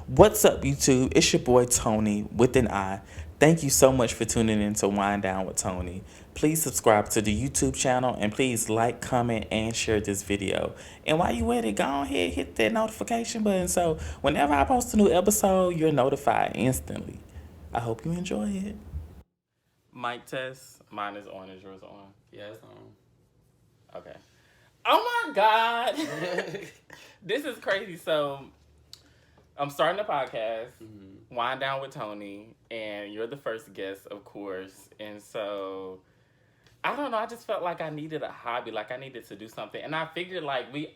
What's up, YouTube? It's your boy Tony with an I. Thank you so much for tuning in to Wine Down with Tony. Please subscribe to the YouTube channel and please like, comment, and share this video. And while you at it, go ahead, hit that notification button so whenever I post a new episode, you're notified instantly. I hope you enjoy it. Mic test. Mine is on. Is yours on? Yeah, it's on. Okay. Oh my God. This is crazy. So I'm starting a podcast, Wine Down with Toni, and you're the first guest, of course. And so I don't know, I just felt like I needed a hobby, like I needed to do something. And I figured like we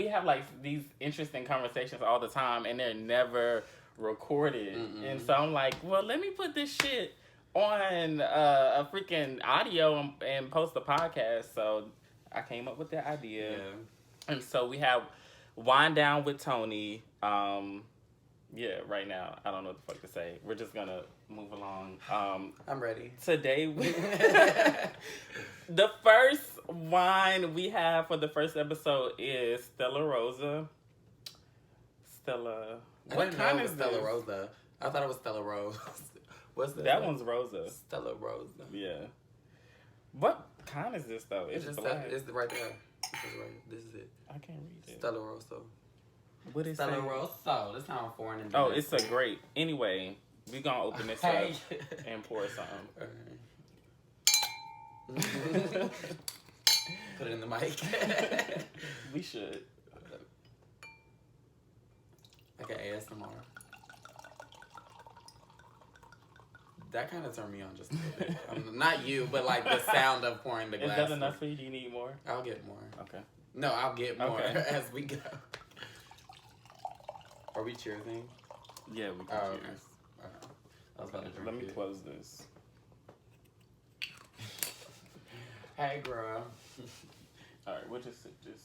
have like these interesting conversations all the time and they're never recorded. And so I'm like, well, let me put this shit on a freaking audio and post a podcast. So I came up with the idea. Yeah. And so we have Wine Down with Toni. Yeah, right now, I don't know what the fuck to say. We're just gonna move along. I'm ready. Today, the first wine we have for the first episode is Stella Rosa. Stella. What kind is Stella Rosa? I thought it was Stella Rose. What's that? That one's Rosa. Stella Rosa. Yeah. What kind is this though? It's just black. it's right there. This is it. I can't read it. Stella Rosa. What is Stella it? Rosa. This sounds foreign and Oh, it's a grape. Anyway, we gonna open this up and pour something. Put it in the mic. We should. Okay, ASMR. That kind of turned me on just a little bit. Not you, but like the sound of pouring the glass. Is that enough for you? Do you need more? I'll get more. Okay. No, I'll get more Okay. as we go. Are we cheersing? Yeah, we can cheers. Okay. I was about to drink Let me it. close this. Hey, girl. All right, we'll just sit this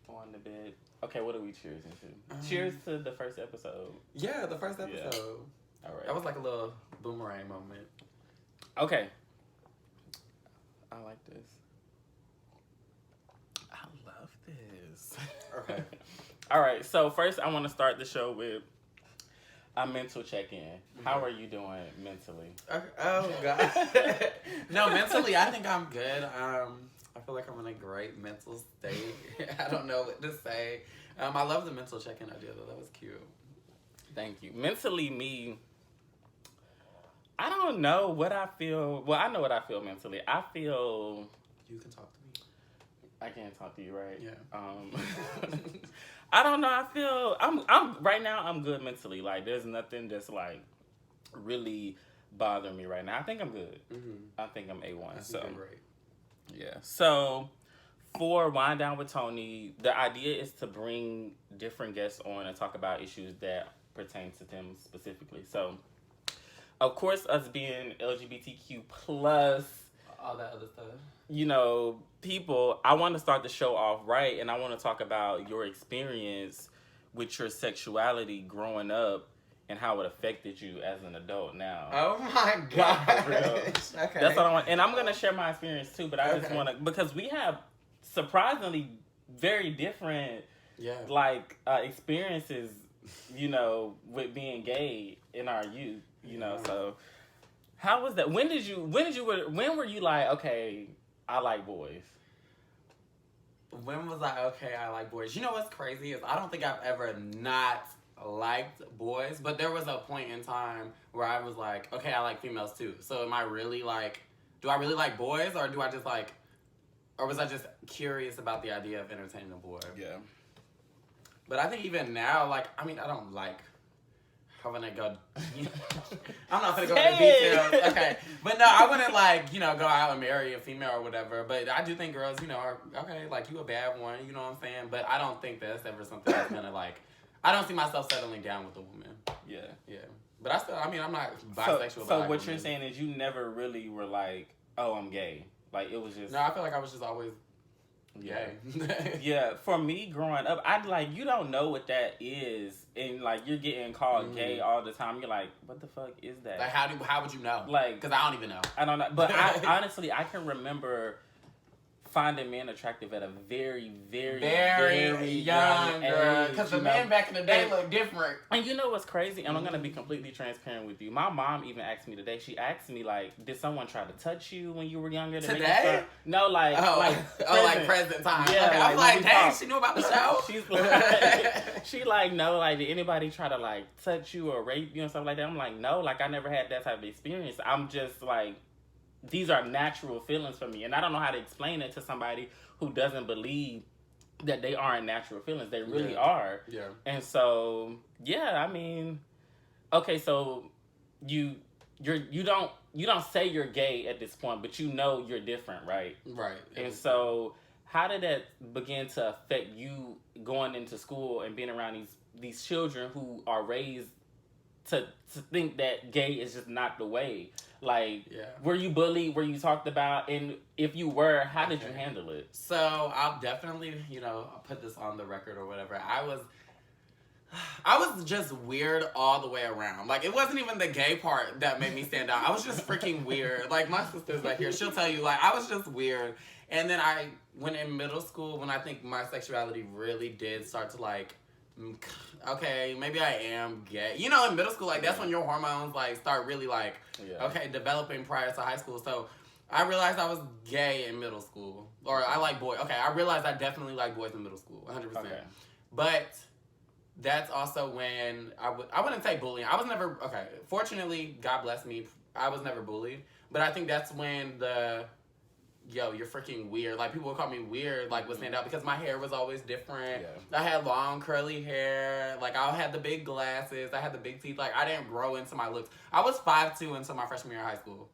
on the bed. Okay, what are we cheersing to? Cheers to the first episode. Yeah, the first episode. Yeah. All right. That was like a little boomerang moment. Okay. I like this. I love this. Okay. All right, so first I want to start the show with a mental check-in. How are you doing mentally? Oh, God. No, mentally, I think I'm good. I feel like I'm in a great mental state. I don't know what to say. I love the mental check-in idea, though. That was cute. Thank you. Mentally, I don't know what I feel. Well, I know what I feel mentally. I feel... You can talk to me. I can't talk to you, right? Yeah. I don't know. I feel I'm right now. I'm good mentally. Like there's nothing that's like really bothering me right now. I think I'm good. I think I'm A1. So great. Yeah. So for Wine Down with Toni, the idea is to bring different guests on and talk about issues that pertain to them specifically. So of course, us being LGBTQ plus, All that other stuff. you know, people, I want to start the show off right, and I want to talk about your experience with your sexuality growing up and how it affected you as an adult now. Oh my God. Okay. That's what I want. And I'm going to share my experience too, but I just want to, because we have surprisingly very different like experiences, you know, with being gay in our youth, you know, so how was that? When were you like, okay, I like boys? When was I okay, I like boys? You know what's crazy is I don't think I've ever not liked boys, but there was a point in time where I was like, okay, I like females too. So am I really like, do I really like boys, or do I just like, or was I just curious about the idea of entertaining a boy? Yeah. But I think even now, like, I mean, I don't like having to go. I'm not gonna go into details. Okay, but no, I wouldn't like, you know, go out and marry a female or whatever. But I do think girls, you know, are okay. Like, you a bad one, you know what I'm saying? But I don't think that's ever something that's gonna like. I don't see myself settling down with a woman. Yeah. Yeah. But I still, I mean, I'm not bisexual. So what you're saying is you never really were like, oh, I'm gay. Like, it was just... No, I feel like I was just always Yeah. gay. Yeah, for me growing up, I'd like, you don't know what that is, and like you're getting called gay all the time. You're like, what the fuck is that? Like, how would you know? Like, because I don't even know. I don't know, but I honestly I can remember finding men attractive at a very, very, very young girl. Because the men back in the day look different. And you know what's crazy? And I'm gonna be completely transparent with you. My mom even asked me today. She asked me like, "Did someone try to touch you when you were younger?" Today? No, like present time. Yeah, okay. I'm like, dang, she knew about the show. She's like, she like, no, like, did anybody try to like touch you or rape you and stuff like that? I'm like, no, like I never had that type of experience. I'm just like, these are natural feelings for me, and I don't know how to explain it to somebody who doesn't believe that they aren't natural feelings. They really are. Yeah. And so, yeah, I mean, okay, so you don't say you're gay at this point, but you know you're different, right? Right. And so, how did that begin to affect you going into school and being around these children who are raised to think that gay is just not the way? Like, were you bullied? Were you talked about? And if you were, how did you handle it? So I'll definitely, put this on the record or whatever. I was just weird all the way around. Like, it wasn't even the gay part that made me stand out. I was just freaking weird. Like, my sister's back here. She'll tell you, like, I was just weird. And then when in middle school, when I think my sexuality really did start to, like, okay, maybe I am gay. In middle school, like, that's when your hormones, like, start really, like, developing prior to high school. So I realized I was gay in middle school. Or I like boys. Okay, I realized I definitely like boys in middle school, 100%. Okay. But that's also when I wouldn't say bullying. I was never, fortunately, God bless me, I was never bullied. But I think that's when you're freaking weird. Like, people would call me weird, like, would stand out because my hair was always different. Yeah. I had long, curly hair. Like, I had the big glasses. I had the big teeth. Like, I didn't grow into my looks. I was 5'2" until my freshman year of high school.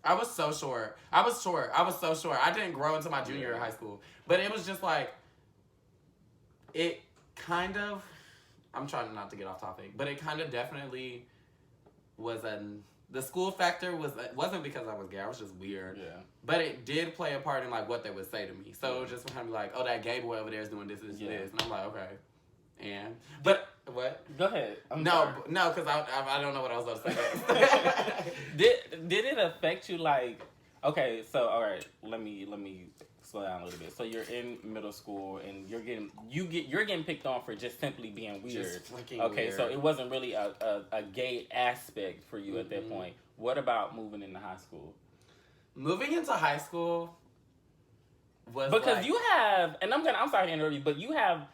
I was so short. I was so short. I didn't grow into my junior year of high school. But it was just, like, it kind of, I'm trying not to get off topic, but it kind of definitely was the school factor wasn't because I was gay. I was just weird. Yeah. But it did play a part in, like, what they would say to me. So it was just kind of like, oh, that gay boy over there is doing this, this, this. And I'm like, okay. And, but, what? Go ahead. No, because I don't know what I was about to say. Did it affect you, like, okay, so, all right, let me slow down a little bit. So you're in middle school and you're getting picked on for just simply being weird. Just freaking weird. So it wasn't really a gay aspect for you at that point. What about moving into high school? Moving into high school was because you have, and I'm sorry to interrupt you, but you have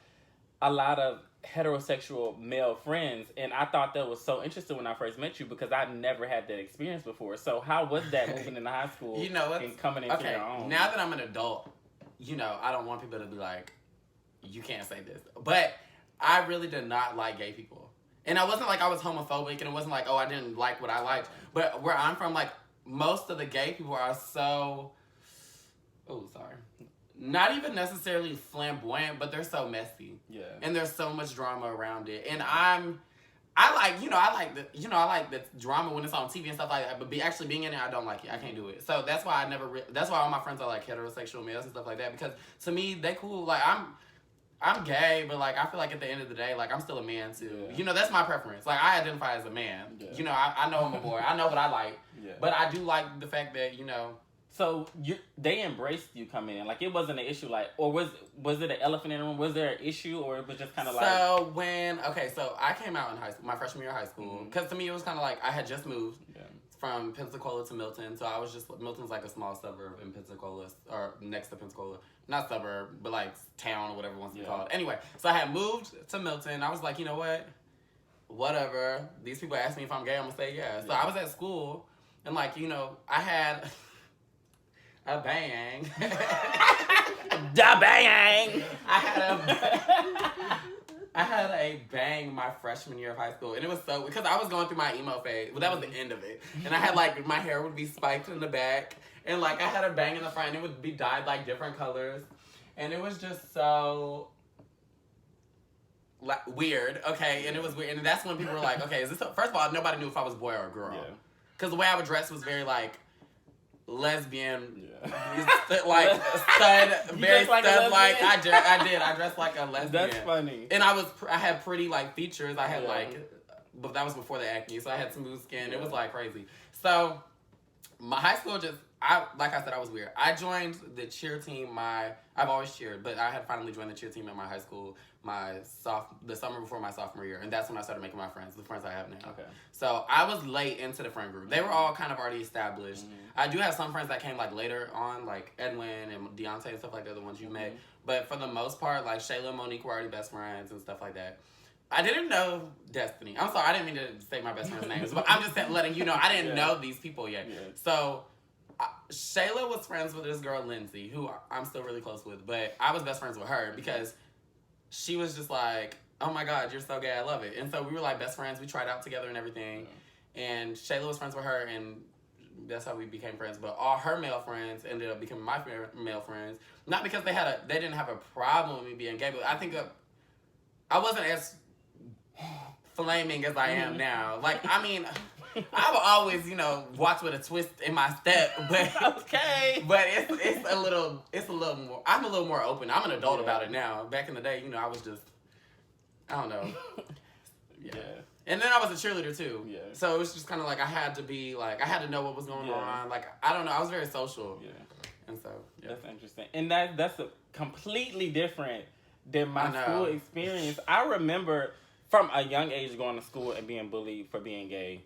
a lot of heterosexual male friends, and I thought that was so interesting when I first met you because I never had that experience before. So how was that moving into high school and coming into your own? Now that I'm an adult, I don't want people to be like, you can't say this. But I really did not like gay people. And I wasn't like I was homophobic, and it wasn't like, oh, I didn't like what I liked. But where I'm from, like, most of the gay people are so, not even necessarily flamboyant, but they're so messy. Yeah. And there's so much drama around it. And I like the drama when it's on TV and stuff like that, but actually being in it, I don't like it. I can't do it. So that's why that's why all my friends are like heterosexual males and stuff like that, because to me, they cool. Like, I'm gay, but, like, I feel like at the end of the day, like, I'm still a man too. Yeah. That's my preference. Like, I identify as a man. Yeah. I know I'm a boy. I know what I like. Yeah. But I do like the fact that, So they embraced you coming in. Like, it wasn't an issue, like, or was it an elephant in the room? Was there an issue, or it was just kind of like... So I came out in high school, my freshman year of high school, because to me it was kind of like I had just moved from Pensacola to Milton, so I was just, Milton's like a small suburb in Pensacola, or next to Pensacola. Not suburb, but like town or whatever it wants to be called. Anyway, so I had moved to Milton. I was like, you know what? Whatever. These people ask me if I'm gay, I'm going to say yeah. So I was at school, and, like, I had... a bang. Da bang. I had a bang my freshman year of high school, and it was so, because I was going through my emo phase. Well, that was the end of it, and I had, like, my hair would be spiked in the back, and, like, I had a bang in the front, and it would be dyed, like, different colors, and it was just so weird. Okay, and it was weird, and that's when people were like, okay, is this first of all, nobody knew if I was a boy or a girl, because the way I would dress was very, like, lesbian, like, stud, very stud-like. I did. I dressed like a lesbian. That's funny. And I had pretty, like, features. I had, like, but that was before the acne, so I had smooth skin. It was, like, crazy. So, my high school like I said, I was weird. I joined the cheer team. I've always cheered, but I had finally joined the cheer team at my high school the summer before my sophomore year, and that's when I started making my friends, the friends I have now. Okay. So I was late into the friend group. They were all kind of already established. I do have some friends that came like later on, like Edwin and Deontay and stuff like that, the ones you met. But for the most part, like Shayla and Monique were already best friends and stuff like that. I didn't know Destiny. I'm sorry, I didn't mean to say my best friend's names, but I'm just letting you know I didn't know these people yet. Yeah. So Shayla was friends with this girl, Lindsay, who I'm still really close with, but I was best friends with her because she was just like, oh my God, you're so gay, I love it. And so we were like best friends. We tried out together and everything. And Shayla was friends with her, and that's how we became friends. But all her male friends ended up becoming my male friends. Not because they didn't have a problem with me being gay, but I think I wasn't as flaming as I am now. Like, I mean, I've always, watched with a twist in my step, but okay. But it's a little more. I'm a little more open. I'm an adult about it now. Back in the day, I was just, I don't know. Yeah. And then I was a cheerleader too. Yeah. So it was just kind of like I had to know what was going on. Like, I don't know. I was very social. Yeah. And so that's interesting. And that's a completely different than my school experience. I remember from a young age going to school and being bullied for being gay.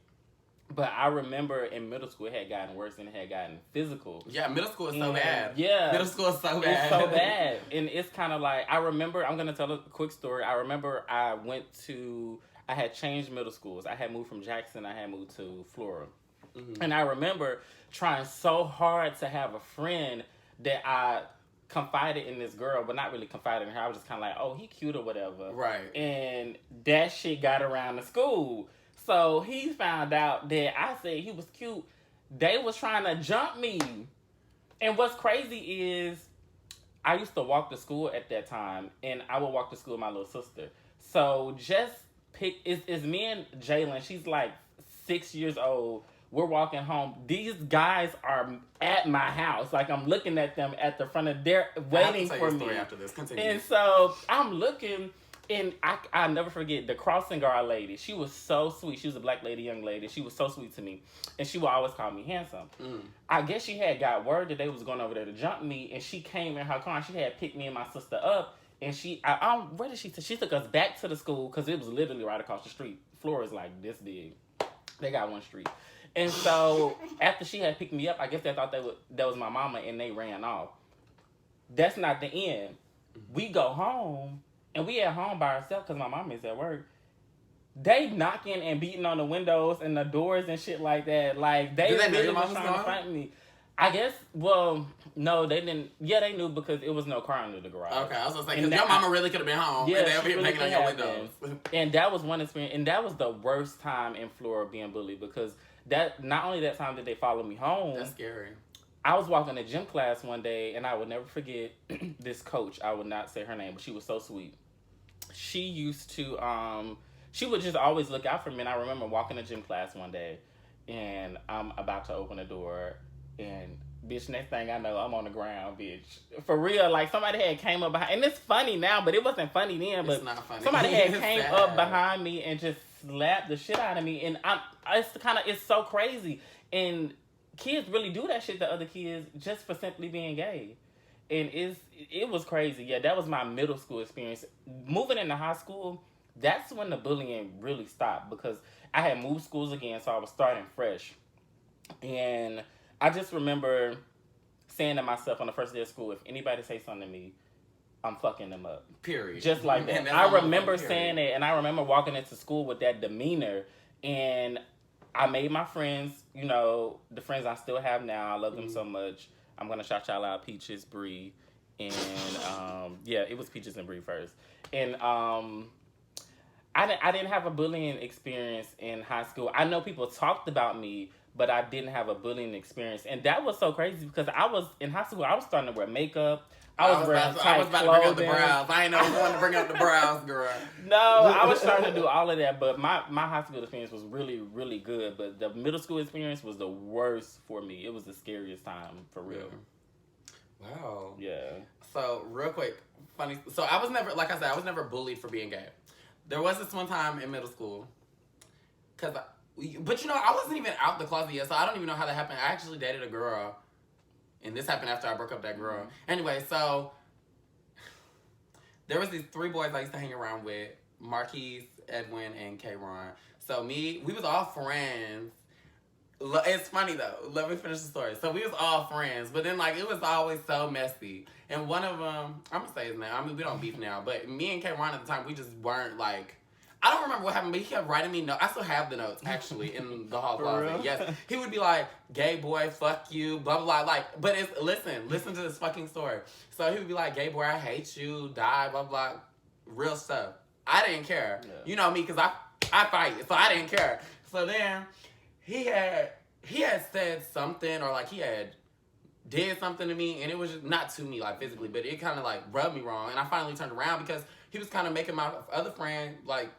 But I remember in middle school it had gotten worse and it had gotten physical. Yeah, middle school is so bad. Yeah. Middle school is so bad. It's so bad. And it's kind of like, I remember, I'm going to tell a quick story. I remember I had changed middle schools. I had moved from Jackson. I had moved to Florida. Mm-hmm. And I remember trying so hard to have a friend that I confided in this girl, but not really confided in her. I was just kind of like, oh, he cute or whatever. Right. And that shit got around the school. So he found out that I said he was cute. They was trying to jump me. And what's crazy is I used to walk to school at that time, and I would walk to school with my little sister. So it's me and Jalen. She's like 6 years old. We're walking home. These guys are at my house. Like, I'm looking at them at the front of their waiting for me. After this. Continue. And so I'm looking. And I'll never forget the crossing guard lady. She was so sweet. She was a black lady, young lady. She was so sweet to me. And she would always call me handsome. I guess she had got word that they was going over there to jump me. And she came in her car and she had picked me and my sister up. And she took us back to the school because it was literally right across the street. Florida's like this big. They got one street. And so after she had picked me up, I guess they thought that was my mama and they ran off. That's not the end. We go home. And we at home by ourselves because my mom is at work. They knocking and beating on the windows and the doors and shit like that. Like, they really was trying to fight me. I guess, well, no, they didn't. Yeah, they knew because it was no car under the garage. Okay, I was going to say, because your mama really could have been home. Yeah, and they were banging on your windows. And that was one experience. And that was the worst time in Florida being bullied because not only that time did they follow me home. That's scary. I was walking to gym class one day, and I would never forget this coach. I would not say her name, but she was so sweet. She used to, she would just always look out for me. And I remember walking to gym class one day, and I'm about to open the door, and bitch, next thing I know, I'm on the ground, bitch. For real, like somebody had came up behind, and it's funny now, but it wasn't funny then. But it's not funny. Somebody had came up behind me and just slapped the shit out of me, and it's so crazy. And kids really do that shit to other kids just for simply being gay. And it was crazy. Yeah, that was my middle school experience. Moving into high school, that's when the bullying really stopped because I had moved schools again, so I was starting fresh. And I just remember saying to myself on the first day of school, if anybody say something to me, I'm fucking them up. Period. Just like that. I remember saying that, and I remember walking into school with that demeanor, and I made my friends, the friends I still have now. I love them so much. I'm going to shout y'all out, Peaches, Bree, and, it was Peaches and Bree first. And I didn't have a bullying experience in high school. I know people talked about me, but I didn't have a bullying experience. And that was so crazy because I was, in high school, I was starting to wear makeup. I was about to bring up the brows. I ain't know who wanted to bring up the brows, girl. No, I was starting to do all of that, but my high school experience was really, really good. But the middle school experience was the worst for me. It was the scariest time, for real. Yeah. Wow. Yeah. So, real quick, funny. So, I was never bullied for being gay. There was this one time in middle school, because But you know, I wasn't even out the closet yet, so I don't even know how that happened. I actually dated a girl, and this happened after I broke up with that girl. Mm-hmm. Anyway, so there was these 3 boys I used to hang around with: Marquise, Edwin, and K-Ron. So we was all friends. It's funny though. Let me finish the story. So we was all friends, but then like it was always so messy. And one of them, I'm gonna say his name. I mean, we don't beef now, but me and K-Ron at the time, we just weren't like. I don't remember what happened, but he kept writing me notes. I still have the notes actually in the hall closet. Yes, he would be like, "Gay boy, fuck you," blah blah blah. Like, but it's listen to this fucking story. So he would be like, "Gay boy, I hate you, die, blah blah," real stuff. I didn't care. Yeah. You know me, because I fight, so I didn't care. So then he had said something, or like he had did something to me, and it was just not to me like physically, but it kind of like rubbed me wrong. And I finally turned around because he was kind of making my other friend like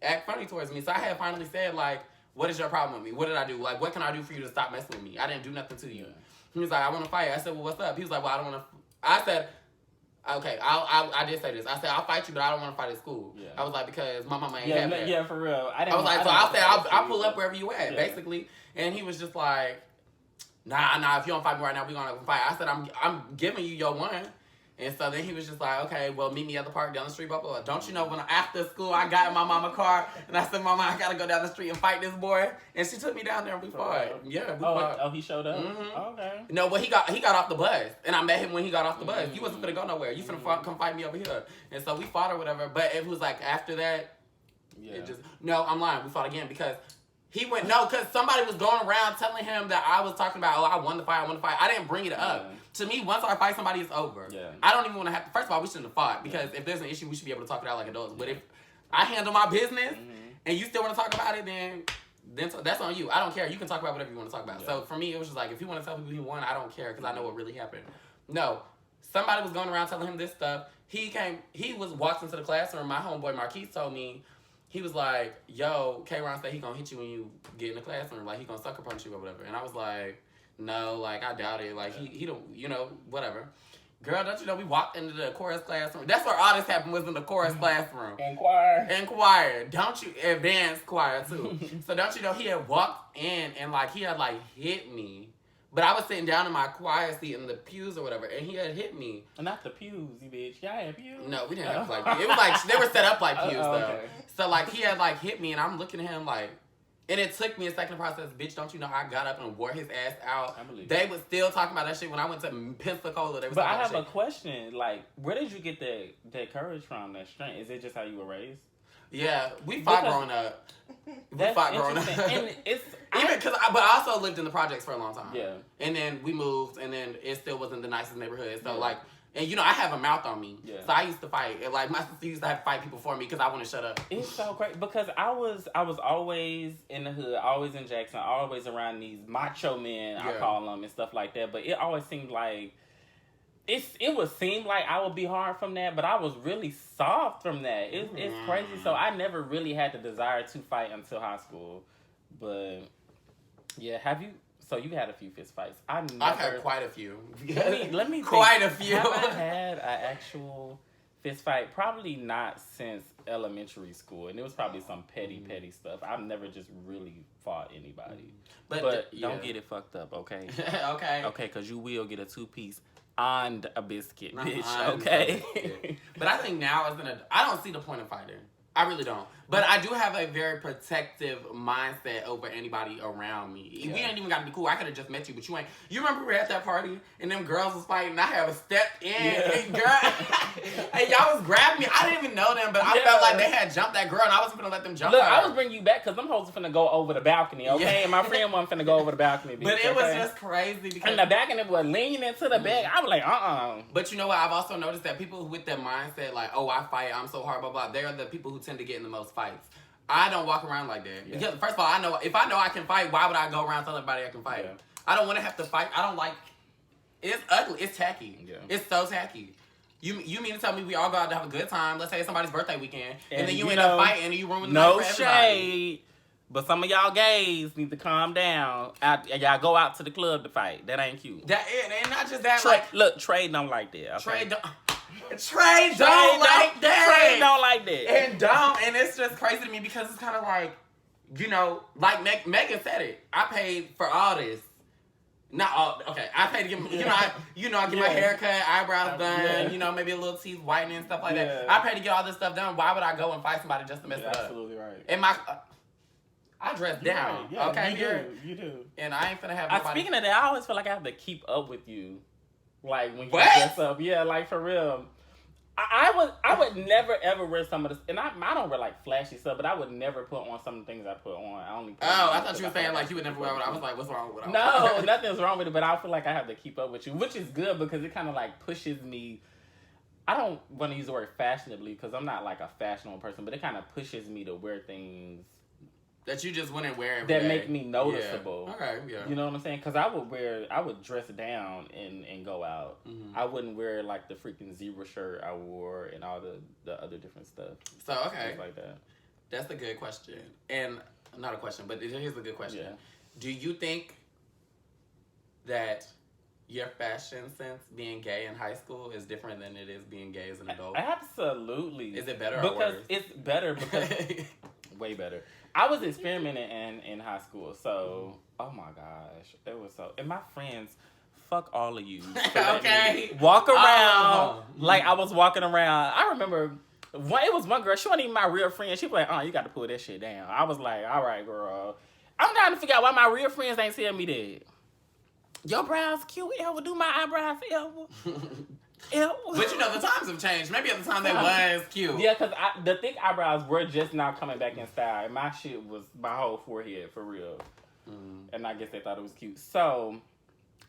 act funny towards me. So I had finally said like, "What is your problem with me? What did I do? Like, what can I do for you to stop messing with me? I didn't do nothing to you." He was like, "I want to fight." I said, "Well, what's up?" He was like, "Well, I don't want to." I said, "Okay, I did say this. I said I'll fight you, but I don't want to fight at school." Yeah. I was like, because my mama ain't have that. Yeah, for real. I was like, so I'll pull up wherever you at, basically. And he was just like, nah, if you don't fight me right now, we gonna fight. I said, I'm giving you your one. And so then he was just like, okay, well, meet me at the park down the street, blah, blah, blah. Don't you know when after school I got in my mama car and I said, "Mama, I gotta go down the street and fight this boy." And she took me down there and we fought. Yeah, we fought. Oh, he showed up? Mm-hmm. Oh, okay. No, well, he got off the bus. And I met him when he got off the bus. He wasn't finna go nowhere. You finna come fight me over here. And so we fought or whatever. But it was like after that, it just, no, I'm lying. We fought again because because somebody was going around telling him that I was talking about, I won the fight. I didn't bring it up. Yeah. To me, once I fight somebody, it's over. Yeah. I don't even want to have to, first of all, we shouldn't have fought because if there's an issue, we should be able to talk it out like adults. But if I handle my business and you still want to talk about it, then that's on you. I don't care. You can talk about whatever you want to talk about. Yeah. So for me, it was just like, if you want to tell people he won, I don't care because I know what really happened. No. Somebody was going around telling him this stuff. He walked into the classroom. My homeboy Marquise told me, he was like, "Yo, K-Ron said he gonna hit you when you get in the classroom. Like, he gonna sucker punch you or whatever." And I was like, "No, like, I doubt it. Like, he don't, whatever." Girl, don't you know we walked into the chorus classroom? That's where all this happened, was in the chorus classroom. And choir. Don't you, advanced choir too. So don't you know he had walked in and like, he had like hit me. But I was sitting down in my choir seat in the pews or whatever, and he had hit me. Not the pews, you bitch. Y'all had pews? No, we didn't have like pews. It was like, they were set up like pews though. Okay. So like, he had like hit me, and I'm looking at him like, and it took me a second to process. Bitch, don't you know I got up and wore his ass out? I believe they was still talking about that shit when I went to Pensacola. But I have a question. Like, where did you get that courage from, that strength? Is it just how you were raised? Yeah, we fought growing up. And it's but I also lived in the projects for a long time. Yeah. And then we moved, and then it still wasn't the nicest neighborhood. So like, and I have a mouth on me. Yeah. So I used to fight. And like, my sister used to have to fight people for me because I want to shut up. It's so crazy because I was always in the hood, always in Jackson, always around these macho men, I call them, and stuff like that. But it always seemed like it would seem like I would be hard from that, but I was really soft from that. It's crazy. So I never really had the desire to fight until high school. But yeah, so you had a few fist fights. I've had quite a few. Let me quite a few. Have I had an actual fist fight? Probably not since elementary school, and it was probably some petty stuff. I've never just really fought anybody. But don't get it fucked up, okay? Okay, because you will get a 2-piece and a biscuit, bitch. Okay. But I think now I don't see the point of fighting. I really don't. But I do have a very protective mindset over anybody around me. Yeah. We ain't even got to be cool. I could have just met you, but you ain't. You remember we were at that party and them girls was fighting and I have a step in and y'all was grabbing me. I didn't even know them, but I felt like they had jumped that girl and I wasn't going to let them jump her. I was bringing you back because them hoes were finna go over the balcony, okay? Yeah. And my friend wasn't finna go over the balcony. Bitch, but it was just crazy because... And the balcony was leaning into the back. I was like, But you know what? I've also noticed that people with that mindset, like, oh, I fight, I'm so hard, blah, blah, they're the people who tend to get in the most fights. I don't walk around like that. Yeah. Because first of all, if I know I can fight, why would I go around telling everybody I can fight? Yeah. I don't want to have to fight. I don't like. It's ugly. It's tacky. Yeah. It's so tacky. You mean to tell me we all go out to have a good time? Let's say it's somebody's birthday weekend, and then you end up fighting and you ruin the night for everybody. No shade, but some of y'all gays need to calm down. Y'all go out to the club to fight. That ain't cute. And not just that. Trey don't like that. Okay? Trey don't like that. And it's just crazy to me because it's kind of like, you know, like Megan said it. I paid for all this. Not all. Okay, I paid to get, I get my hair cut, eyebrows done, you know, maybe a little teeth whitening and stuff like that. I paid to get all this stuff done. Why would I go and fight somebody just to mess it up? Absolutely right. And I dress down. Yeah, okay, you do. And I ain't finna have nobody. Speaking of that, I always feel like I have to keep up with you. Like when you dress up. Yeah, like for real. I would never ever wear some of this, and I don't wear like flashy stuff, but I would never put on some of the things I put on. I only. I thought you were saying like you would never wear it. I was like, what's wrong with it? No, nothing's wrong with it, but I feel like I have to keep up with you, which is good because it kind of like pushes me. I don't want to use the word fashionably because I'm not like a fashionable person, but it kind of pushes me to wear things that you just wouldn't wear every that day. Make me noticeable. Yeah. Okay, yeah. You know what I'm saying? Because I would dress down and go out. Mm-hmm. I wouldn't wear like the freaking zebra shirt I wore and all the other different stuff. So, okay. Things like that. That's a good question. And, not a question, but here's a good question. Yeah. Do you think that your fashion sense being gay in high school is different than it is being gay as an adult? Absolutely. Is it better or worse? Because it's better because... way better. I was experimenting in high school, so oh my gosh, it was so. And my friends, fuck all of you. Okay. Walk around like I was walking around. I remember it was one girl. She wasn't even my real friend. She was like, "Oh, you got to pull that shit down." I was like, "All right, girl." I'm trying to figure out why my real friends ain't telling me that. Your brows cute, ever do my eyebrows, ever. But you know, the times have changed. Maybe at the time they was cute. Yeah, because the thick eyebrows were just now coming back in style. And my shit was my whole forehead, for real. Mm. And I guess they thought it was cute. So,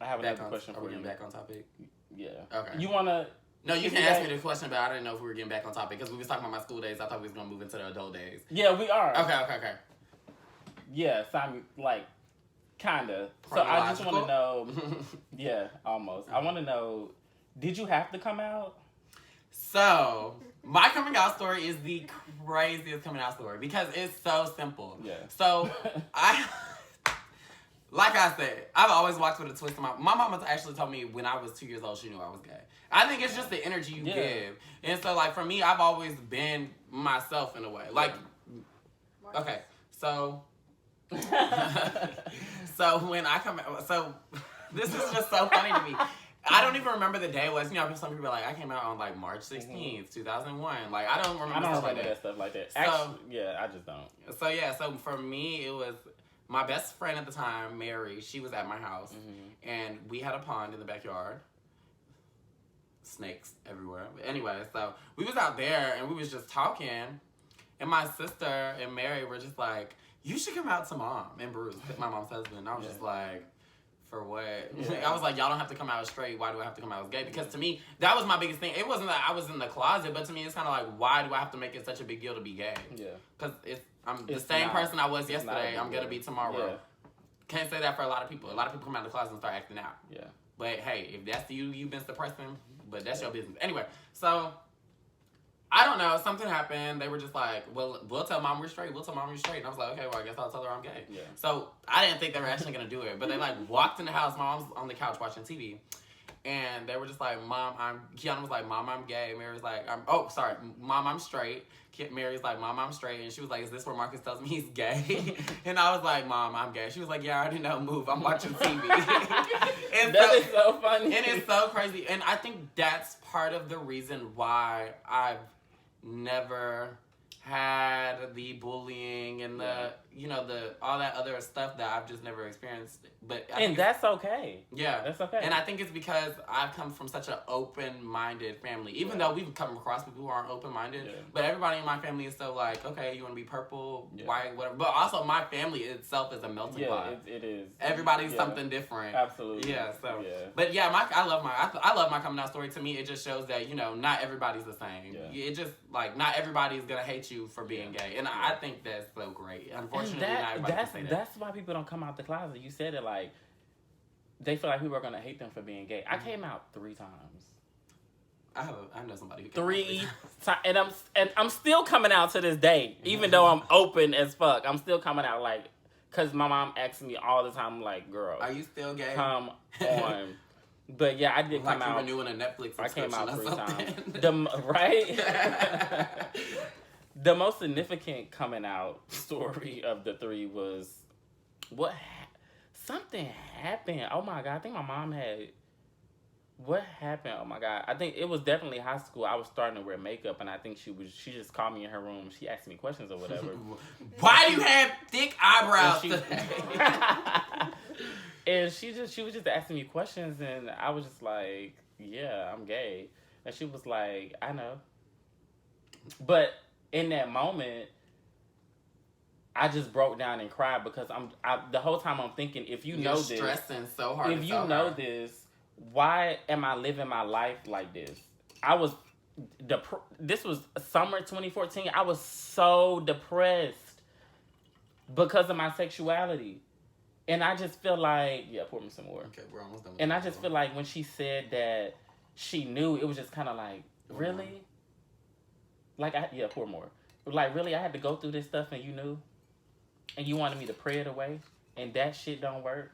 I have another question for you. Are we getting back on topic? Yeah. Okay. You want to... No, you can ask me the question, but I didn't know if we were getting back on topic. Because we was talking about my school days. I thought we was going to move into the adult days. Yeah, we are. Okay. Yeah, so I'm like... Kinda. So I just want to know... Yeah, almost. I want to know... Did you have to come out? So, my coming out story is the craziest coming out story because it's so simple. Yeah. So, like I said, I've always walked with a twist in my mama actually told me when I was 2 years old, she knew I was gay. I think it's just the energy you give. And so, like, for me, I've always been myself in a way. Like, okay, so... so, when I come out... So, this is just so funny to me. I don't even remember the day it was. You know, some people are like, I came out on like March 16th, 2001. Like, I don't remember stuff like that. Actually, yeah, I just don't. So for me, it was my best friend at the time, Mary. She was at my house, and we had a pond in the backyard. Snakes everywhere. But anyway, so we was out there, and we was just talking, and my sister and Mary were just like, you should come out to Mom and Bruce, my mom's husband. And I was just like... For what? Yeah. I was like, y'all don't have to come out as straight. Why do I have to come out as gay? Because to me, that was my biggest thing. It wasn't that I was in the closet, but to me, it's kind of like, why do I have to make it such a big deal to be gay? Yeah. Because I'm the same person I was yesterday. I'm going to be tomorrow. Yeah. Can't say that for a lot of people. A lot of people come out of the closet and start acting out. Yeah. But hey, if that's you've been suppressing, but that's your business. Anyway, so... I don't know. Something happened. They were just like, well, we'll tell Mom we're straight. We'll tell Mom we're straight. And I was like, okay, well, I guess I'll tell her I'm gay. Yeah. So I didn't think they were actually going to do it. But they, like, walked in the house. Mom's on the couch watching TV. And they were just like, Kiana was like, Mom, I'm gay. Mary was like, Mom, I'm straight. Mary's like, Mom, I'm straight. And she was like, is this where Marcus tells me he's gay? And I was like, Mom, I'm gay. She was like, yeah, I already know. Move. I'm watching TV. And that is so funny. And it's so crazy. And I think that's part of the reason why I've never had the bullying and the all that other stuff that I've just never experienced. But that's okay. Yeah, that's okay. And I think it's because I've come from such an open-minded family. Even though we've come across people who aren't open-minded, but everybody in my family is still like, okay, you want to be purple, white, whatever. But also, my family itself is a melting pot. It is. Everybody's something different. Absolutely. Yeah. So. Yeah. But yeah, I love my coming out story. To me, it just shows that not everybody's the same. Yeah. It just like not everybody's gonna hate you for being gay, and I think that's so great. Unfortunately, not everybody can say that. That's why people don't come out the closet. You said it like they feel like people are gonna hate them for being gay. I came out 3 times. I know somebody who came 3 times, and I'm still coming out to this day, even though I'm open as fuck. I'm still coming out like, cause my mom asks me all the time, like, "Girl, are you still gay? Come on." But yeah, I did come out. Like you're renewing a Netflix subscription. I came out 3 times. Right? The most significant coming out story of the three was something happened. Oh my God, I think my mom had. What happened? Oh my God, I think it was definitely high school. I was starting to wear makeup, and I think she just called me in her room. She asked me questions or whatever. Why do you have thick eyebrows? And she was just asking me questions, and I was just like, yeah, I'm gay. And she was like, I know. But in that moment, I just broke down and cried because the whole time I'm thinking, if you know this, stressing so hard. If you know this, why am I living my life like this? I was this was summer 2014. I was so depressed because of my sexuality. And I just feel like, yeah, pour me some more. Okay, we're almost done. And I just feel like when she said that she knew, it was just kind of like, really? Like, pour more. Like, really, I had to go through this stuff and you knew? And you wanted me to pray it away? And that shit don't work?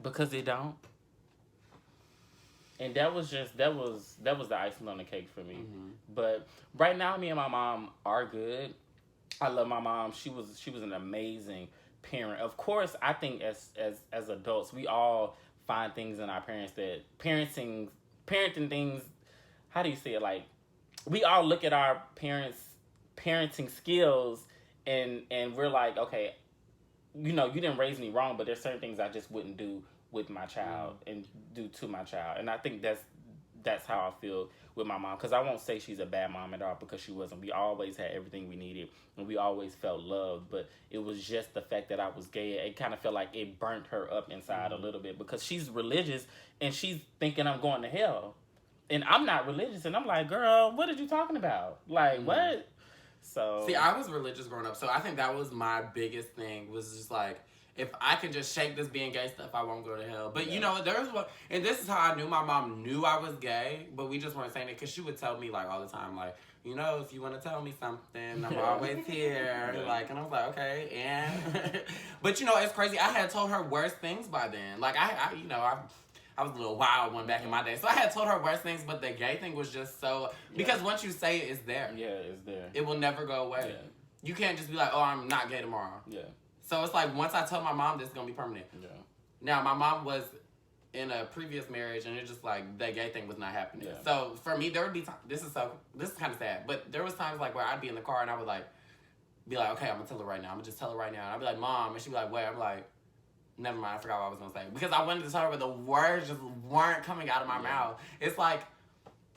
Because it don't? And that was the icing on the cake for me. Mm-hmm. But right now, me and my mom are good. I love my mom. She was an amazing parent. Of course, I think as adults, we all find things in our parents that parenting things. How do you say it? Like, we all look at our parents' parenting skills and we're like, okay, you didn't raise me wrong, but there's certain things I just wouldn't do with my child and do to my child. And I think that's how I feel with my mom, because I won't say she's a bad mom at all, because she wasn't. We always had everything we needed and we always felt loved, but it was just the fact that I was gay. It kind of felt like it burnt her up inside a little bit, because she's religious and she's thinking I'm going to hell. And I'm not religious, and I'm like, girl, what are you talking about? Like, what? So see, I was religious growing up, so I think that was my biggest thing, was just like, if I can just shake this being gay stuff, I won't go to hell. But there's one, and this is how I knew my mom knew I was gay, but we just weren't saying it, because she would tell me, like, all the time, like, if you want to tell me something, I'm always here. Like, and I was like, okay, and but it's crazy. I had told her worse things by then. Like, I was a little wild one back in my day. So I had told her worse things, but the gay thing was just so... Because once you say it, it's there. Yeah, it's there. It will never go away. Yeah. You can't just be like, oh, I'm not gay tomorrow. Yeah. So it's like, once I tell my mom, this is going to be permanent. Yeah. Now, my mom was in a previous marriage, and it's just like, the gay thing was not happening. Yeah. So for me, there would be times... This is kind of sad. But there was times like where I'd be in the car, and I would be like, okay, I'm going to tell her right now. I'm going to just tell her right now. And I'd be like, Mom. And she'd be like, wait. I'm like... Never mind, I forgot what I was going to say. Because I wanted to tell her, but the words just weren't coming out of my mouth. It's like,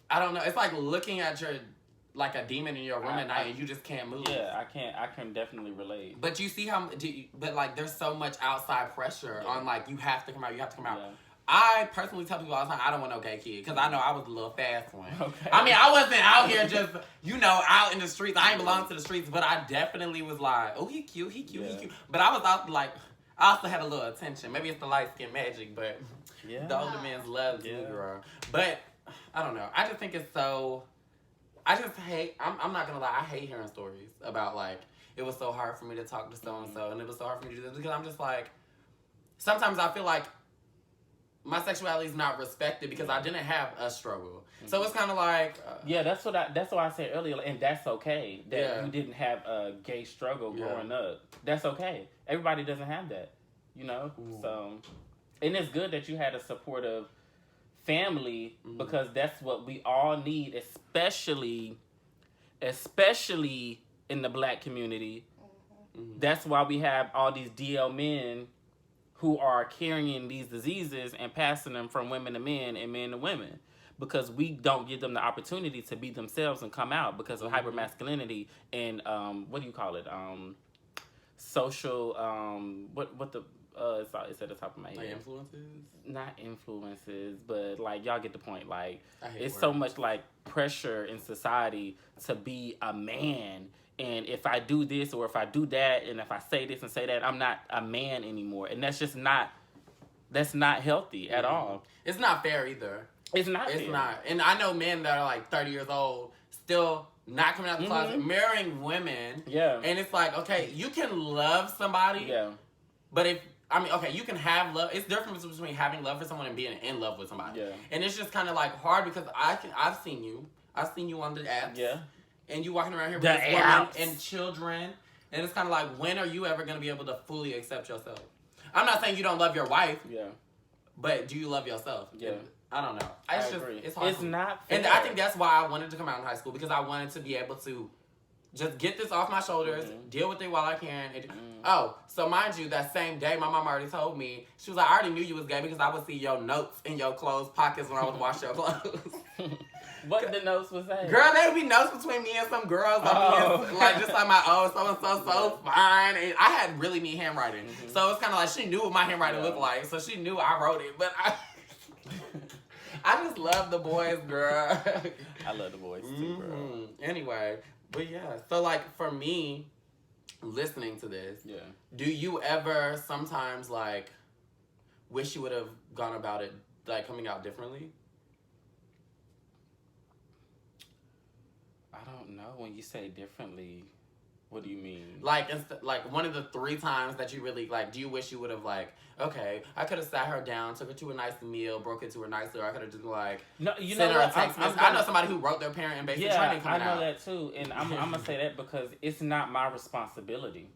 I don't know. It's like looking at like a demon in your room at night and you just can't move. Yeah, I can definitely relate. But you see there's so much outside pressure on, like, you have to come out. Yeah. I personally tell people all the time, I don't want no gay kid, because I know I was a little fast one. Okay. I mean, I wasn't out here just, out in the streets. I ain't belong to the streets, but I definitely was like, oh, he cute. But I was out, like... I also had a little attention. Maybe it's the light skin magic, but the older men's love me, girl. But I don't know. I just think it's so. I just hate. I'm not gonna lie. I hate hearing stories about, like, it was so hard for me to talk to so and so, and it was so hard for me to do this, because I'm just like, sometimes I feel like my sexuality is not respected because I didn't have a struggle. So it's kind of like that's what I said earlier, and that's okay that you didn't have a gay struggle growing up. That's okay. Everybody doesn't have that, So, and it's good that you had a supportive family, because that's what we all need, especially in the Black community. That's why we have all these DL men who are carrying these diseases and passing them from women to men and men to women, because we don't give them the opportunity to be themselves and come out because of hypermasculinity and what do you call it? Social it's at the top of my head. Like influences? Not influences, but like, y'all get the point. Like, it's so much like pressure in society to be a man. And if I do this or if I do that, and if I say this and say that, I'm not a man anymore. And that's just not healthy at all. It's not fair either. It's not fair. It's not. And I know men that are like 30 years old, still not coming out the closet, marrying women. Yeah. And it's like, okay, you can love somebody. Yeah. But you can have love. It's different between having love for someone and being in love with somebody. Yeah. And it's just kind of like hard, because I've seen you on the apps. Yeah. and you walking around here with The this woman apps. and children, and it's kind of like, when are you ever going to be able to fully accept yourself? I'm not saying you don't love your wife, but do you love yourself? Yeah. I don't know. I agree. It's hard. It's not fair. And I think that's why I wanted to come out in high school, because I wanted to be able to just get this off my shoulders, deal with it while I can. And, oh, so mind you, that same day, my mom already told me, she was like, I already knew you was gay because I would see your notes in your clothes pockets when I would wash your clothes. What the notes was that? Girl, there would be notes between me and some girls. Like, just like my, so fine. And I had really neat handwriting. So it's kind of like, she knew what my handwriting looked like. So she knew I wrote it. But I just love the boys, girl. I love the boys too, girl. Anyway, but yeah. So, like, for me, listening to this, do you ever sometimes, like, wish you would have gone about it, like, coming out differently? I don't know. When you say differently, what do you mean? Like, like one of the 3 times that you really, like, do you wish you would have, like, okay, I could have sat her down, took her to a nice meal, broke it to her nicely, or I could have just, like, no, you sent know her what? a text message. I know somebody who wrote their parent in basic training coming out. I know that too. And I'm going to say that because it's not my responsibility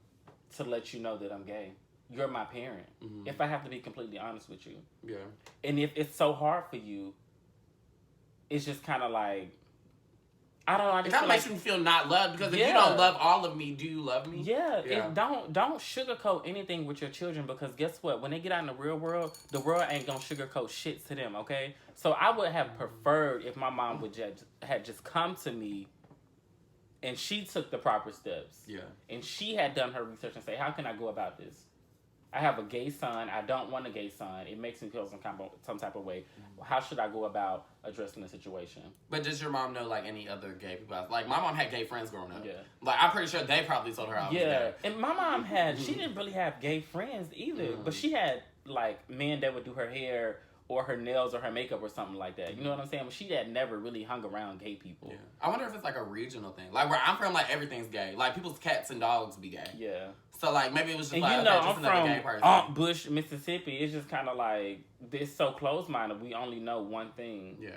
to let you know that I'm gay. You're my parent. If I have to be completely honest with you. Yeah. And if it's so hard for you, it's just kind of like, I don't know. I just it kind of makes me feel not loved, because if you don't love all of me, do you love me? Yeah. Don't sugarcoat anything with your children, because guess what? When they get out in the real world, the world ain't gonna sugarcoat shit to them. Okay, so I would have preferred if my mom would had just come to me, and she took the proper steps. Yeah, and she had done her research and say, how can I go about this? I have a gay son. I don't want a gay son. It makes me feel some type of way. How should I go about addressing the situation? But does your mom know, like, any other gay people? Like, my mom had gay friends growing up. Yeah. Like, I'm pretty sure they probably told her I was gay. And my mom had, she didn't really have gay friends either. But she had, like, men that would do her hair or her nails or her makeup or something like that. You know what I'm saying? But she had never really hung around gay people. Yeah. I wonder if it's, like, a regional thing. Like, where I'm from, like, everything's gay. Like, people's cats and dogs be gay. Yeah. So, like, maybe it was just, and like, you know, okay, just I'm another from gay person. Aunt Bush, Mississippi. It's just kind of like, it's so close-minded. We only know one thing. Yeah.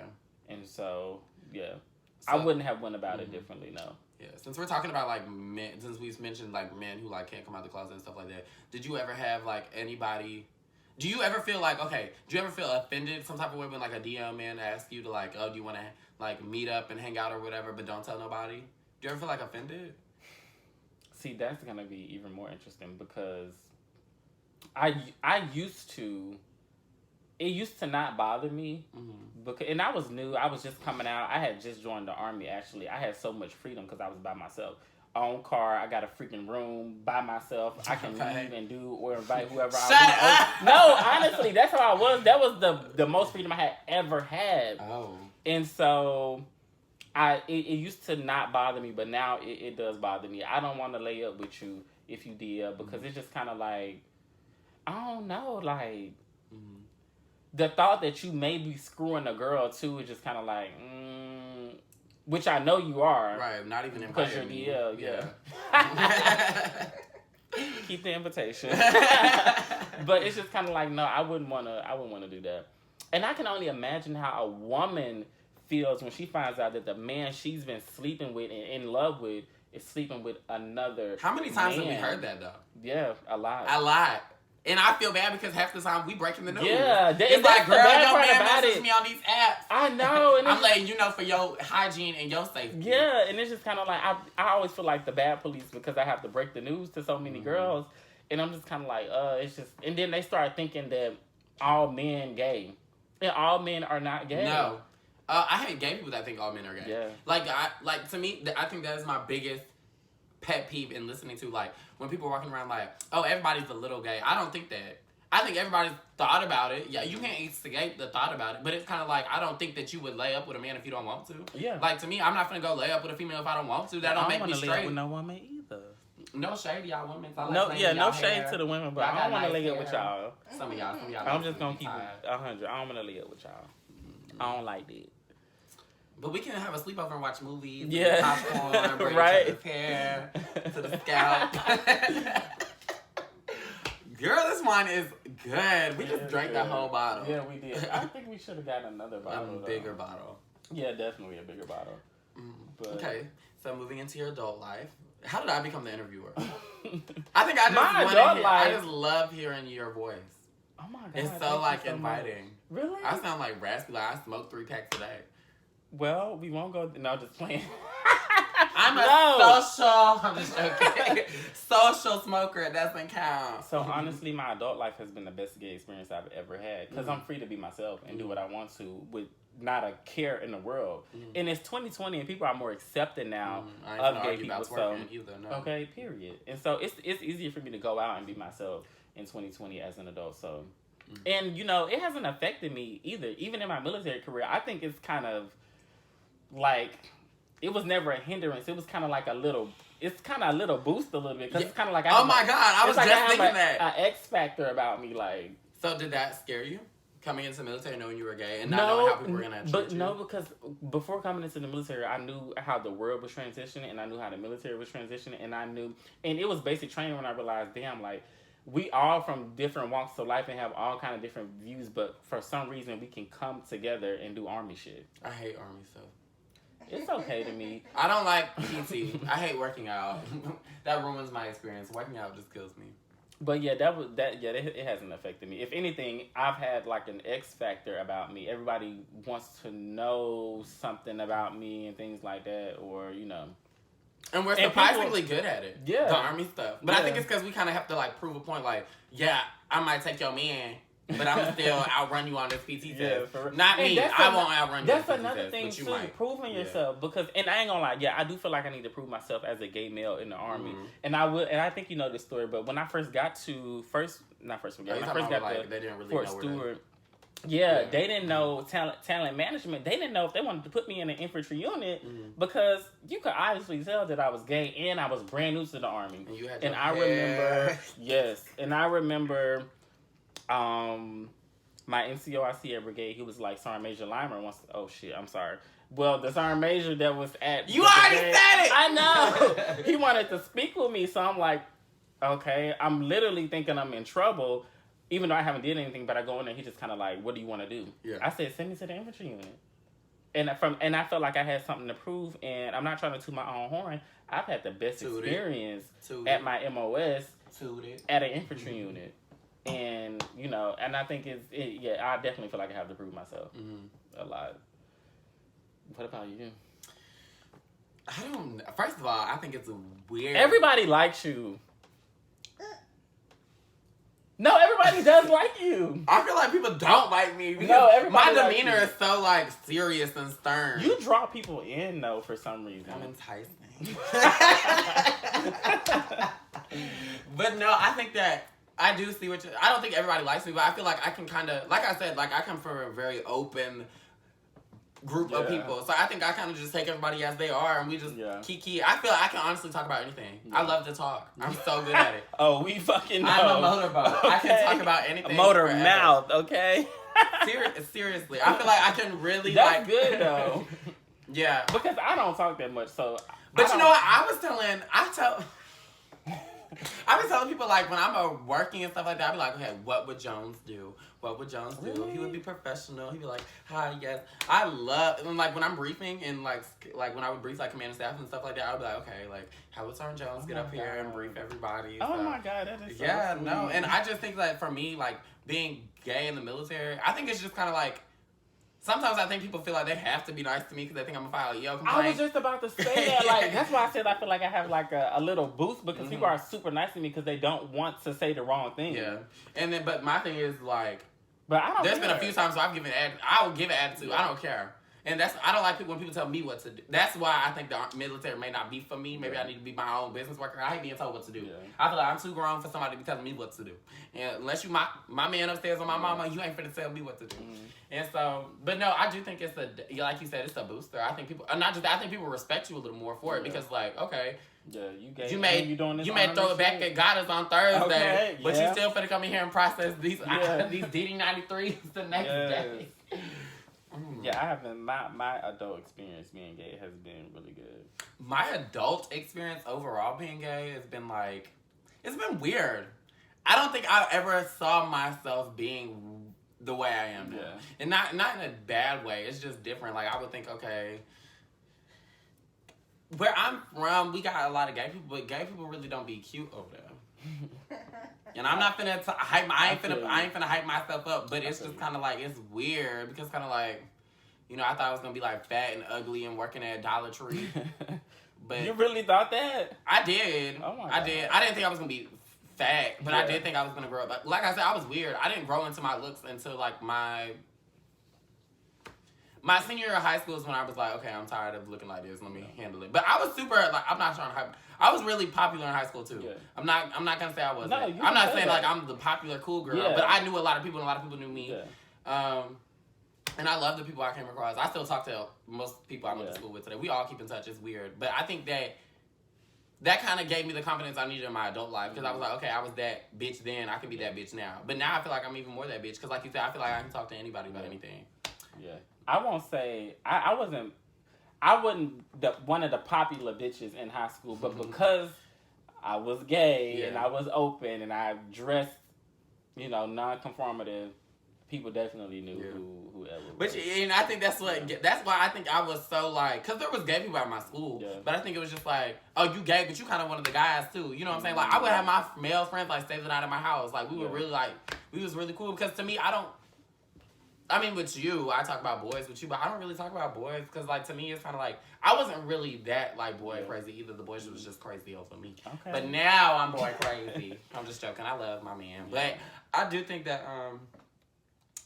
And so, yeah. So, I wouldn't have went about it differently, no. Yeah. Since we're talking about, like, men, since we've mentioned, like, men who, like, can't come out of the closet and stuff like that, did you ever have, like, anybody... Do you ever feel like, okay, do you ever feel offended some type of way when, like, a DM man asks you to, like, oh, do you want to, like, meet up and hang out or whatever, but don't tell nobody? Do you ever feel, like, offended? See, that's going to be even more interesting, because I used to, it used to not bother me, because, and I was new. I was just coming out. I had just joined the Army, actually. I had so much freedom because I was by myself. Own car, I got a freaking room by myself. I can leave and do or invite whoever I want. No, honestly, that's how I was. That was the most freedom I had ever had. Oh. And so it used to not bother me, but now it does bother me. I don't want to lay up with you if you did, because it's just kind of like, I don't know, like the thought that you may be screwing a girl too is just kind of like, which I know you are. Right, not even inviting me. Yeah. Keep the invitation. But it's just kind of like, no, I wouldn't want to do that. And I can only imagine how a woman feels when she finds out that the man she's been sleeping with and in love with is sleeping with another How many times have we heard that, though? Yeah, a lot. A lot. And I feel bad because half the time we breaking the news. Yeah, it's like, girl, your man messages me on these apps. I know. And I'm letting you know for your hygiene and your safety. Yeah, and it's just kind of like, I always feel like the bad police because I have to break the news to so many girls. And I'm just kind of like, it's just... And then they start thinking that all men gay. And all men are not gay. No. I hate gay people that think all men are gay. Yeah. Like to me, I think that is my biggest pet peeve in listening to, like, when people are walking around like, oh, everybody's a little gay. I don't think that. I think everybody's thought about it. Yeah, you can't instigate the thought about it, but it's kind of like, I don't think that you would lay up with a man if you don't want to. Yeah. Like, to me, I'm not finna go lay up with a female if I don't want to. That don't make me straight. I don't want to lay up with no woman either. No shade to y'all women. No shade to the women, but I don't want to lay up with y'all. Some of y'all. I'm just gonna keep it 100. I don't want to lay up with y'all. I don't like that. But we can have a sleepover and watch movies. Yeah. Popcorn, bring each other's hair to the scalp. Girl, this wine is good. We just drank that whole bottle. Yeah, we did. I think we should have got another bottle. A bigger bottle. Yeah, definitely a bigger bottle. But, okay. So moving into your adult life, how did I become the interviewer? I think I just love hearing your voice. Oh my god, it's so like inviting. Much. Really? I sound like raspy. Like I smoke 3 packs a day. Well, we won't go. No, just playing. I'm a social. I'm just joking. Social smoker. It doesn't count. So honestly, my adult life has been the best gay experience I've ever had because I'm free to be myself and do what I want to with not a care in the world. And it's 2020 and people are more accepting now of gay people. So okay, period. And so it's easier for me to go out and be myself in 2020 as an adult. So, and you know, it hasn't affected me either. Even in my military career, I think it's kind of like it was never a hindrance. It was kind of like a little boost a little bit because it's kind of like oh my god, I was just thinking that an X factor about me. Like, so did that scare you coming into the military, knowing you were gay and not knowing how people were gonna treat you? No, because before coming into the military, I knew how the world was transitioning and I knew how the military was transitioning and it was basic training when I realized, damn, like. We all from different walks of life and have all kind of different views, but for some reason we can come together and do army shit. I hate army stuff. It's okay to me. I don't like PT. I hate working out. That ruins my experience. Working out just kills me. But yeah, it hasn't affected me. If anything, I've had like an X factor about me. Everybody wants to know something about me and things like that, or you know. And we're surprisingly good at it. Yeah. The army stuff. But I think it's because we kind of have to, like, prove a point. Like, yeah, I might take your man, but I'm still outrun you on this PT test. Not me. I won't outrun you. That's another thing, too. Proving yourself. Because, and I ain't gonna lie, I do feel like I need to prove myself as a gay male in the army. And I think you know this story, but when I first got to, when I first got to Fort Stewart, they didn't know talent management. They didn't know if they wanted to put me in an infantry unit because you could obviously tell that I was gay and I was brand new to the army. And you had I remember my NCOIC brigade, he was like, Sergeant Major Limer wants to, oh shit, I'm sorry. Well, the Sergeant Major that was at you already said it! I know! He wanted to speak with me, so I'm like, okay, I'm literally thinking I'm in trouble. Even though I haven't did anything, but I go in there, he just kind of like, what do you want to do? Yeah. I said, send me to the infantry unit. And I felt like I had something to prove, and I'm not trying to toot my own horn. I've had the best experience at my MOS at an infantry unit. And, you know, and I think I definitely feel like I have to prove myself a lot. What about you? I don't know. First of all, I think it's weird. Everybody likes you. No, everybody does like you. I feel like people don't like me because my demeanor is so like serious and stern. You draw people in though for some reason. I'm enticing. But no, I think that I do see what I don't think everybody likes me, but I feel like I can kind of, like I said, like I come from a very open group of people. So I think I kind of just take everybody as they are and we just kiki. I feel like I can honestly talk about anything. Yeah. I love to talk. I'm so good at it. Oh, we fucking know. I'm a motorboat. Okay. I can talk about anything. A motor forever. Mouth, okay? Seriously. I feel like I can really That's good though. Yeah. Because I don't talk that much, so. But you know what? I was telling people, like, when I'm working and stuff like that, I'd be like, okay, what would Jones do? What would Jones do? Really? He would be professional. He'd be like, hi, yes. I love, and like, when I'm briefing and like when I would brief, like, command and staff and stuff like that, I'd be like, okay, like, how would Sergeant Jones get up here and brief everybody? Oh, my God, that is so yeah, sweet. No, and I just think that for me, like, being gay in the military, I think it's just kind of like, sometimes I think people feel like they have to be nice to me because they think I'm gonna file a Yale complaint. I was just about to say that. Like, that's why I said I feel like I have like a little boost because people are super nice to me because they don't want to say the wrong thing. Yeah, and then but my thing is like, but I don't. There's been a few times where I will give an attitude. Yeah. I don't care. And I don't like people when people tell me what to do. That's why I think the military may not be for me. Maybe I need to be my own business worker. I hate being told what to do. Yeah. I feel like I'm too grown for somebody to be telling me what to do. And unless you my man upstairs or my mama, you ain't finna tell me what to do. And so, but no, I do think it's like you said, it's a booster. I think people, not just that, I think people respect you a little more for it because like, okay. Yeah, you may throw it back at Goddess on Thursday, but you still finna come in here and process these DD93s the next day. Yeah, I haven't. My adult experience being gay has been really good. My adult experience overall being gay has been like, it's been weird. I don't think I ever saw myself being the way I am now. Yeah. And not in a bad way. It's just different. Like, I would think, okay, where I'm from, we got a lot of gay people, but gay people really don't be cute over there. And I'm not finna hype. I ain't finna hype myself up. But it's just kind of like it's weird because kind of like, you know, I thought I was gonna be like fat and ugly and working at Dollar Tree. But you really thought that? I did. Oh my God. I did. I didn't think I was gonna be fat, but I did think I was gonna grow up. Like I said, I was weird. I didn't grow into my looks until like my senior year of high school is when I was like, okay, I'm tired of looking like this. Let me handle it. But I was super like I'm not trying to hype. I was really popular in high school too. Yeah. I'm not gonna say I wasn't. No, I'm not saying like I'm the popular cool girl, but I knew a lot of people and a lot of people knew me. Yeah. And I love the people I came across. I still talk to most people I went to school with today. We all keep in touch. It's weird, but I think that kind of gave me the confidence I needed in my adult life because I was like, okay, I was that bitch then. I can be that bitch now. But now I feel like I'm even more that bitch because, like you said, I feel like I can talk to anybody about anything. Yeah, I won't say I wasn't one of the popular bitches in high school, but because I was gay and I was open and I dressed, you know, non-conformative, people definitely knew who Ella was. But and I think that's why I think I was so like, because there was gay people at my school, but I think it was just like, oh, you gay, but you kind of one of the guys too. You know what I'm saying? Like I would have my male friends like stay the night at my house. Like we were really like, we was really cool because to me, I mean, with you, I talk about boys with you, but I don't really talk about boys because, like, to me, it's kind of like, I wasn't really that, like, boy crazy either. The boys was just crazy over me. Okay. But now I'm boy crazy. I'm just joking. I love my man. But I do think that,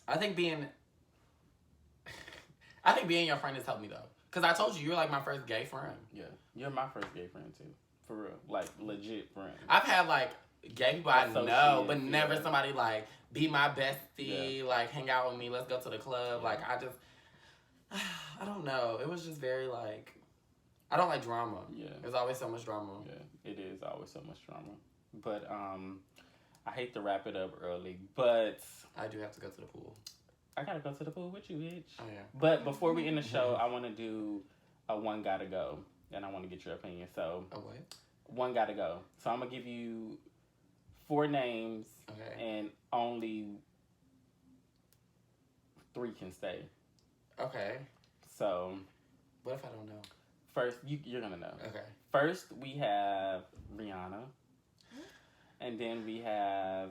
I think being your friend has helped me, though. Because I told you were, like, my first gay friend. Yeah. You're my first gay friend, too. For real. Like, legit friend. I've had, like, gay people I know, but never somebody, like, be my bestie, like, hang out with me, let's go to the club. Like, I don't know. It was just very, like, I don't like drama. Yeah. There's always so much drama. Yeah, it is always so much drama. But, I hate to wrap it up early, but... I do have to go to the pool. I gotta go to the pool with you, bitch. Oh, yeah. But before we end the show, I want to do a one gotta go, and I want to get your opinion. So... A what? One gotta go. So I'm gonna give you 4 names, and only 3 can stay. Okay. So, what if I don't know? First, you're gonna know. Okay. First, we have Rihanna, and then we have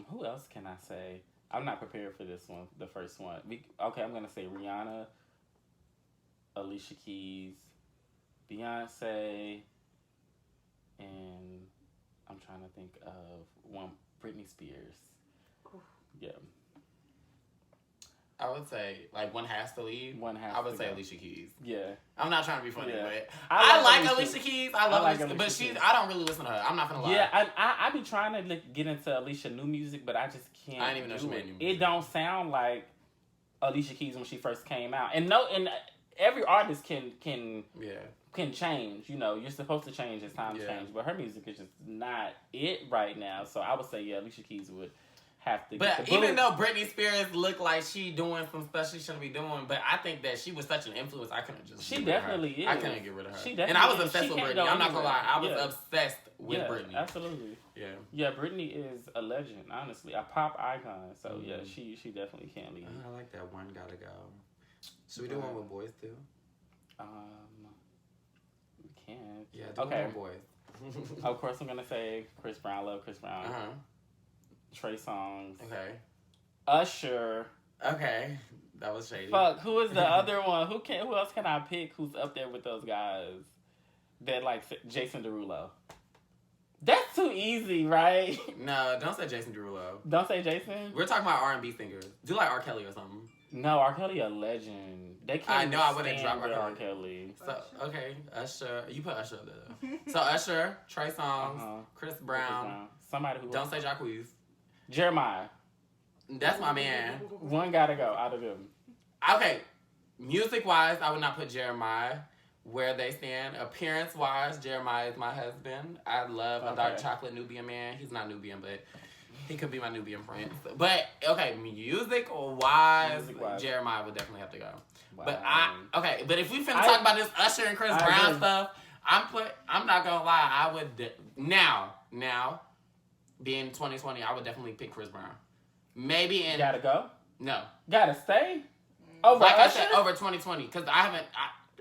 who else can I say? I'm not prepared for this one. The first one. I'm gonna say Rihanna, Alicia Keys, Beyonce, and I'm trying to think of one, Britney Spears. Yeah. I would say, like, one has to leave. I would say Alicia Keys. Yeah. I'm not trying to be funny, but I like Alicia Keys. I love Alicia Keys, but I don't really listen to her. I'm not gonna lie. Yeah, I be trying to get into Alicia new music, but I just can't. I didn't even know she made new music. It don't sound like Alicia Keys when she first came out. And every artist can change. You know, you're supposed to change as times change, but her music is just not it right now. So I would say, Alicia Keys would have to. But even though Britney Spears looked like she doing some stuff she shouldn't be doing, but I think that she was such an influence. I couldn't just. She definitely is. I couldn't get rid of her. And I was obsessed with Britney. I'm not gonna lie. I was obsessed with Britney. Absolutely. Yeah. Yeah, Britney is a legend. Honestly, a pop icon. So she definitely can't leave. I like that one. Gotta go. Should we do one with boys too? We can't. Yeah. Do one with boys. Of course, I'm gonna say Chris Brown. Love Chris Brown. Trey Songz. Okay. Usher. Okay. That was shady. Fuck, who is the other one? Who else can I pick who's up there with those guys? That like Jason Derulo. That's too easy, right? No, don't say Jason Derulo. Don't say Jason? We're talking about R&B singers. Do like R. Kelly or something. No, R. Kelly a legend. They can't. I know I wouldn't drop R. Kelly. So okay, Usher. You put Usher there. So Usher, Trey Songz, Chris Brown. Somebody who don't say Jacquees. Jeremiah. That's my man. One gotta go out of them. Okay, music wise, I would not put Jeremiah where they stand. Appearance wise, Jeremiah is my husband. I love a dark chocolate Nubian man. He's not Nubian, but he could be my Nubian prince. But okay, music wise, Jeremiah would definitely have to go. Wow. But if we finna talk about this Usher and Chris Brown stuff, I'm not gonna lie, I would now being 2020, I would definitely pick Chris Brown. Maybe Gotta go? No. Gotta stay? Over like Usher? I said, over 2020, because I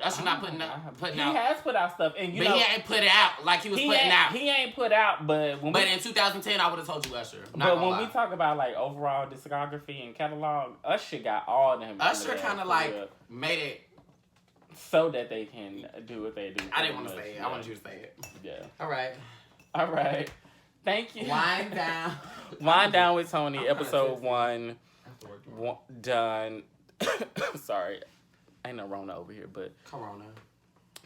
Usher not putting out. He has put out stuff, and but he ain't put it out like he was putting out. He ain't put out, but in 2010, I would have told you Usher. But when we talk about like overall discography and catalog, Usher got all of them. Usher kind of like made it so that they can do what they do. I didn't want to say it. I wanted you to say it. Yeah. All right. Thank you. Wind down. Wind Down with Toni, episode 1. Done. Sorry. Ain't no Rona over here, but Corona.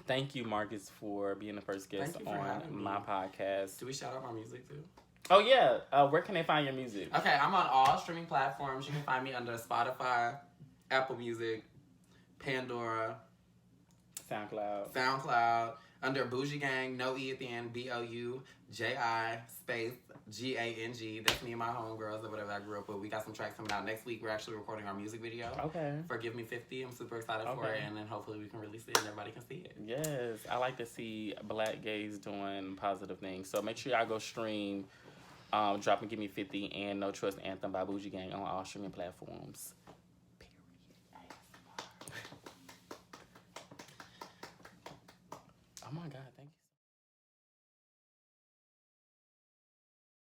Thank you, Marcus, for being the first guest on my podcast. Do we shout out my music too? Oh yeah. Where can they find your music? Okay, I'm on all streaming platforms. You can find me under Spotify, Apple Music, Pandora, SoundCloud, under Bougie Gang, no E at the end, BOUJI space GANG. That's me and my homegirls or whatever I grew up with. We got some tracks coming out next week. We're actually recording our music video. Okay. For Give Me 50. I'm super excited for it, and then hopefully we can release it and everybody can see it. Yes, I like to see Black gays doing positive things. So make sure y'all go stream Drop and Give Me 50 and No Trust Anthem by Bougie Gang on all streaming platforms. Period. Oh my God.